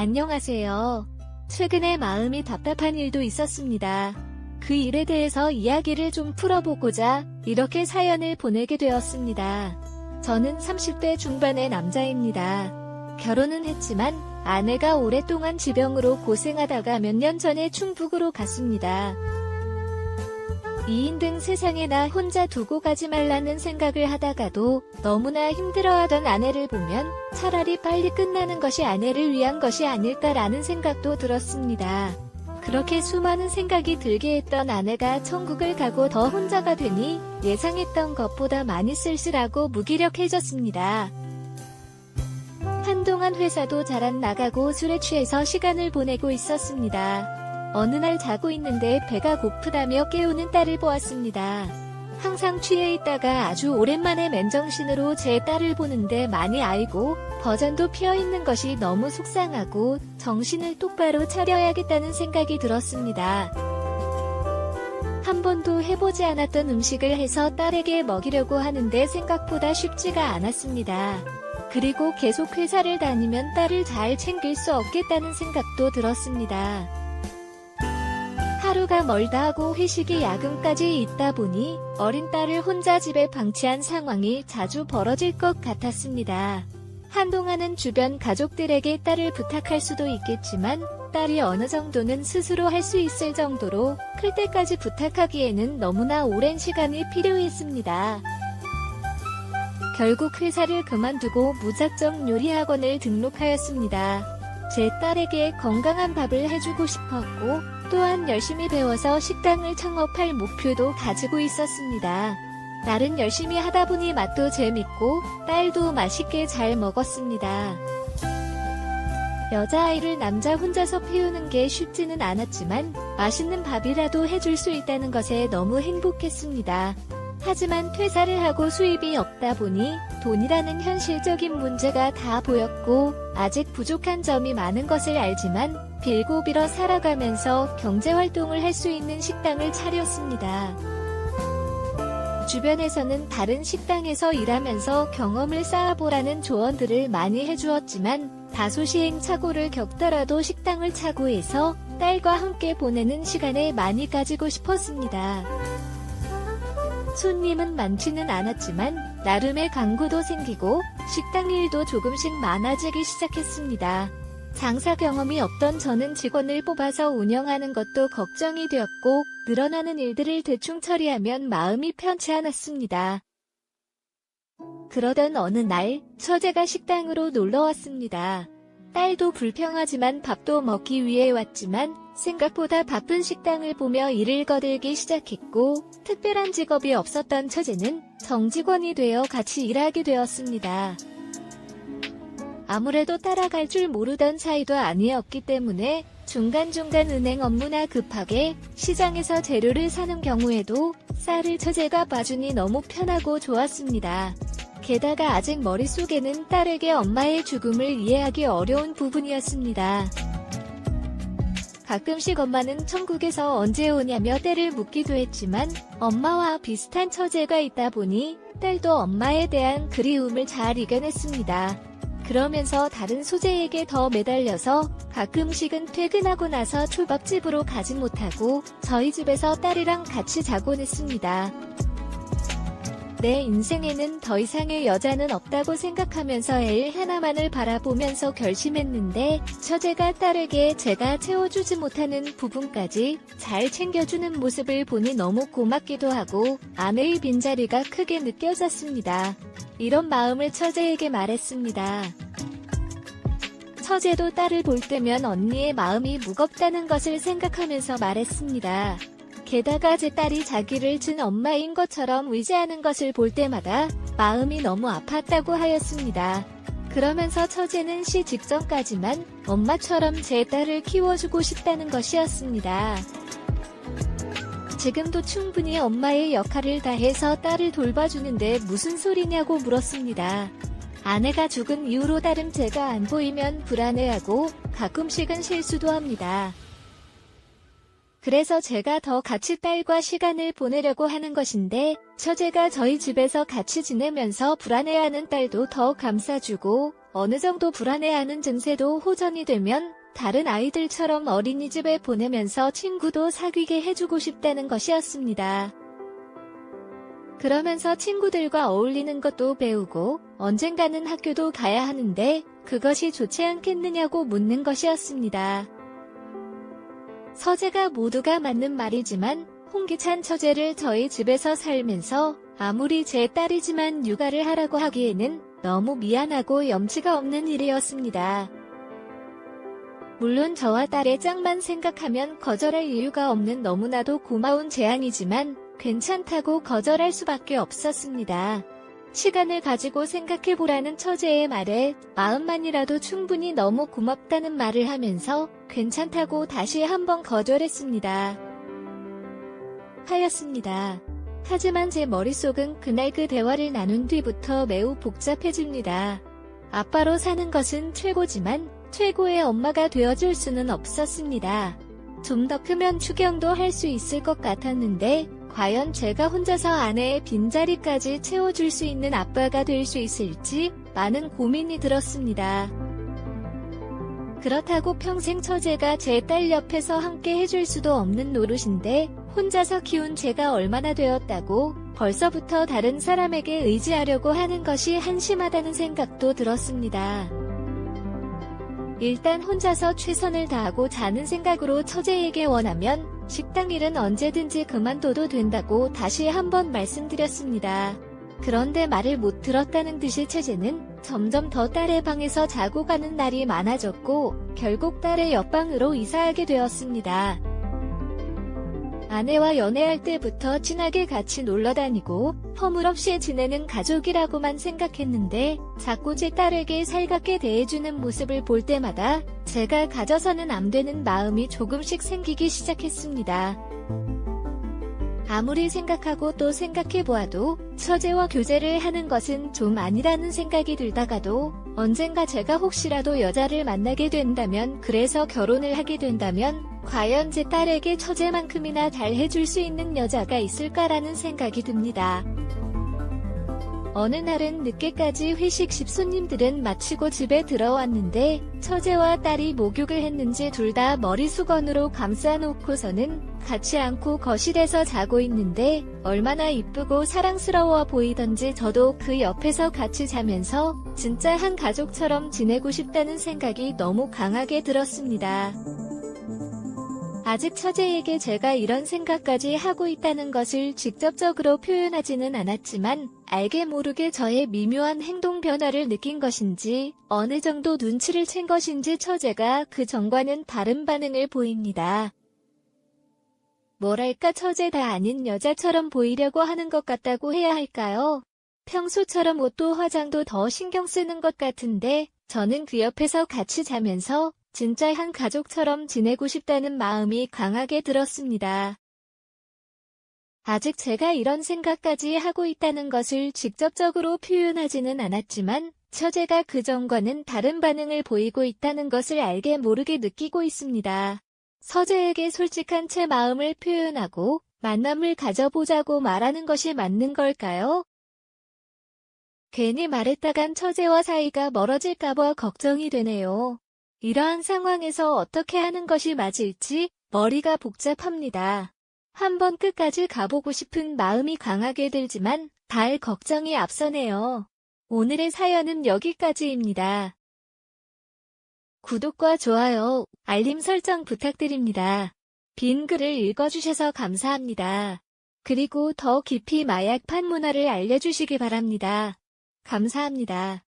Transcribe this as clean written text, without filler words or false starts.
안녕하세요. 최근에 마음이 답답한 일도 있었습니다. 그 일에 대해서 이야기를 좀 풀어보고자 이렇게 사연을 보내게 되었습니다. 저는 30대 중반의 남자입니다. 결혼은 했지만 아내가 오랫동안 지병으로 고생하다가 몇 년 전에 충북으로 갔습니다. 2인 등 세상에 나 혼자 두고 가지 말라는 생각을 하다가도 너무나 힘들어하던 아내를 보면 차라리 빨리 끝나는 것이 아내를 위한 것이 아닐까라는 생각도 들었습니다. 그렇게 수많은 생각이 들게 했던 아내가 천국을 가고 더 혼자가 되니 예상했던 것보다 많이 쓸쓸하고 무기력해졌습니다. 한동안 회사도 잘 안 나가고 술에 취해서 시간을 보내고 있었습니다. 어느 날 자고 있는데 배가 고프다며 깨우는 딸을 보았습니다. 항상 취해 있다가 아주 오랜만에 맨정신으로 제 딸을 보는데 많이 알고 버전도 피어있는 것이 너무 속상하고 정신을 똑바로 차려야겠다는 생각이 들었습니다. 한 번도 해보지 않았던 음식을 해서 딸에게 먹이려고 하는데 생각보다 쉽지가 않았습니다. 그리고 계속 회사를 다니면 딸을 잘 챙길 수 없겠다는 생각도 들었습니다. 하루가 멀다 하고 회식이 야근까지 있다 보니 어린 딸을 혼자 집에 방치한 상황이 자주 벌어질 것 같았습니다. 한동안은 주변 가족들에게 딸을 부탁할 수도 있겠지만 딸이 어느 정도는 스스로 할 수 있을 정도로 클 때까지 부탁하기에는 너무나 오랜 시간이 필요했습니다. 결국 회사를 그만두고 무작정 요리학원을 등록하였습니다. 제 딸에게 건강한 밥을 해주고 싶었고 또한 열심히 배워서 식당을 창업할 목표도 가지고 있었습니다. 딸은 열심히 하다 보니 맛도 재밌고 딸도 맛있게 잘 먹었습니다. 여자아이를 남자 혼자서 키우는 게 쉽지는 않았지만 맛있는 밥이라도 해줄 수 있다는 것에 너무 행복했습니다. 하지만 퇴사를 하고 수입이 없다 보니 돈이라는 현실적인 문제가 다 보였고 아직 부족한 점이 많은 것을 알지만 빌고 빌어 살아가면서 경제활동을 할 수 있는 식당을 차렸습니다. 주변에서는 다른 식당에서 일하면서 경험을 쌓아보라는 조언들을 많이 해주었지만 다소 시행착오를 겪더라도 식당을 차고 해서 딸과 함께 보내는 시간을 많이 가지고 싶었습니다. 손님은 많지는 않았지만 나름의 광고도 생기고 식당 일도 조금씩 많아지기 시작했습니다. 장사 경험이 없던 저는 직원을 뽑아서 운영하는 것도 걱정이 되었고 늘어나는 일들을 대충 처리하면 마음이 편치 않았습니다. 그러던 어느 날 처제가 식당으로 놀러 왔습니다. 딸도 불평하지만 밥도 먹기 위해 왔지만 생각보다 바쁜 식당을 보며 일을 거들기 시작했고 특별한 직업이 없었던 처제는 정직원이 되어 같이 일하게 되었습니다. 아무래도 따라갈 줄 모르던 사이도 아니었기 때문에 중간중간 은행 업무나 급하게 시장에서 재료를 사는 경우에도 쌀을 처제가 봐주니 너무 편하고 좋았습니다. 게다가 아직 머릿속에는 딸에게 엄마의 죽음을 이해하기 어려운 부분이었습니다. 가끔씩 엄마는 천국에서 언제 오냐며 때를 묻기도 했지만 엄마와 비슷한 처제가 있다 보니 딸도 엄마에 대한 그리움을 잘 이겨냈습니다. 그러면서 다른 소재에게 더 매달려서 가끔씩은 퇴근하고 나서 초밥집으로 가지 못하고 저희 집에서 딸이랑 같이 자곤 했습니다. 내 인생에는 더 이상의 여자는 없다고 생각하면서 애 하나만을 바라보면서 결심했는데 처제가 딸에게 제가 채워주지 못하는 부분까지 잘 챙겨주는 모습을 보니 너무 고맙기도 하고 아내의 빈자리가 크게 느껴졌습니다. 이런 마음을 처제에게 말했습니다. 처제도 딸을 볼 때면 언니의 마음이 무겁다는 것을 생각하면서 말했습니다. 게다가 제 딸이 자기를 준 엄마인 것처럼 의지하는 것을 볼 때마다 마음이 너무 아팠다고 하였습니다. 그러면서 처제는 시 직전까지만 엄마처럼 제 딸을 키워주고 싶다는 것이었습니다. 지금도 충분히 엄마의 역할을 다해서 딸을 돌봐주는데 무슨 소리냐고 물었습니다. 아내가 죽은 이후로 딸은 제가 안 보이면 불안해하고 가끔씩은 실수도 합니다. 그래서 제가 더 같이 딸과 시간을 보내려고 하는 것인데 처제가 저희 집에서 같이 지내면서 불안해하는 딸도 더 감싸주고 어느 정도 불안해하는 증세도 호전이 되면 다른 아이들처럼 어린이집에 보내면서 친구도 사귀게 해주고 싶다는 것이었습니다. 그러면서 친구들과 어울리는 것도 배우고 언젠가는 학교도 가야 하는데 그것이 좋지 않겠느냐고 묻는 것이었습니다. 서재가 모두가 맞는 말이지만 홍기찬 처제를 저희 집에서 살면서 아무리 제 딸이지만 육아를 하라고 하기에는 너무 미안하고 염치가 없는 일이었습니다. 물론 저와 딸의 짝만 생각하면 거절할 이유가 없는 너무나도 고마운 제안이지만 괜찮다고 거절할 수밖에 없었습니다. 시간을 가지고 생각해보라는 처제의 말에 마음만이라도 충분히 너무 고맙다는 말을 하면서 괜찮다고 다시 한번 거절했습니다. 하였습니다. 하지만 제 머릿속은 그날 그 대화를 나눈 뒤부터 매우 복잡해집니다. 아빠로 사는 것은 최고지만 최고의 엄마가 되어줄 수는 없었습니다. 좀 더 크면 추경도 할 수 있을 것 같았는데 과연 제가 혼자서 아내의 빈자리까지 채워줄 수 있는 아빠가 될 수 있을지 많은 고민이 들었습니다. 그렇다고 평생 처제가 제 딸 옆에서 함께 해줄 수도 없는 노릇인데 혼자서 키운 제가 얼마나 되었다고 벌써부터 다른 사람에게 의지하려고 하는 것이 한심하다는 생각도 들었습니다. 일단 혼자서 최선을 다하고 자는 생각으로 처제에게 원하면 식당 일은 언제든지 그만둬도 된다고 다시 한번 말씀드렸습니다. 그런데 말을 못 들었다는 듯이 처제는 점점 더 딸의 방에서 자고 가는 날이 많아졌고 결국 딸의 옆방으로 이사하게 되었습니다. 아내와 연애할 때부터 친하게 같이 놀러다니고 허물없이 지내는 가족이라고만 생각했는데 자꾸 제 딸에게 살갑게 대해주는 모습을 볼 때마다 제가 가져서는 안 되는 마음이 조금씩 생기기 시작했습니다. 아무리 생각하고 또 생각해보아도 처제와 교제를 하는 것은 좀 아니라는 생각이 들다가도 언젠가 제가 혹시라도 여자를 만나게 된다면 그래서 결혼을 하게 된다면 과연 제 딸에게 처제만큼이나 잘 해줄 수 있는 여자가 있을까라는 생각이 듭니다. 어느 날은 늦게까지 회식십 손님들은 마치고 집에 들어왔는데 처제와 딸이 목욕을 했는지 둘 다 머리수건으로 감싸놓고서는 같이 안고 거실에서 자고 있는데 얼마나 이쁘고 사랑스러워 보이던지 저도 그 옆에서 같이 자면서 진짜 한 가족처럼 지내고 싶다는 생각이 너무 강하게 들었습니다. 아직 처제에게 제가 이런 생각까지 하고 있다는 것을 직접적으로 표현하지는 않았지만 알게 모르게 저의 미묘한 행동 변화를 느낀 것인지 어느 정도 눈치를 챈 것인지 처제가 그 전과는 다른 반응을 보입니다. 뭐랄까 처제 다 아닌 여자처럼 보이려고 하는 것 같다고 해야 할까요? 평소처럼 옷도 화장도 더 신경 쓰는 것 같은데 저는 그 옆에서 같이 자면서 진짜 한 가족처럼 지내고 싶다는 마음이 강하게 들었습니다. 아직 제가 이런 생각까지 하고 있다는 것을 직접적으로 표현하지는 않았지만 처제가 그 전과는 다른 반응을 보이고 있다는 것을 알게 모르게 느끼고 있습니다. 서재에게 솔직한 제 마음을 표현하고 만남을 가져보자고 말하는 것이 맞는 걸까요? 괜히 말했다간 처제와 사이가 멀어질까봐 걱정이 되네요. 이러한 상황에서 어떻게 하는 것이 맞을지 머리가 복잡합니다. 한번 끝까지 가보고 싶은 마음이 강하게 들지만 달 걱정이 앞서네요. 오늘의 사연은 여기까지입니다. 구독과 좋아요, 알림 설정 부탁드립니다. 빈 글을 읽어주셔서 감사합니다. 그리고 더 깊이 마약 판문화를 알려주시기 바랍니다. 감사합니다.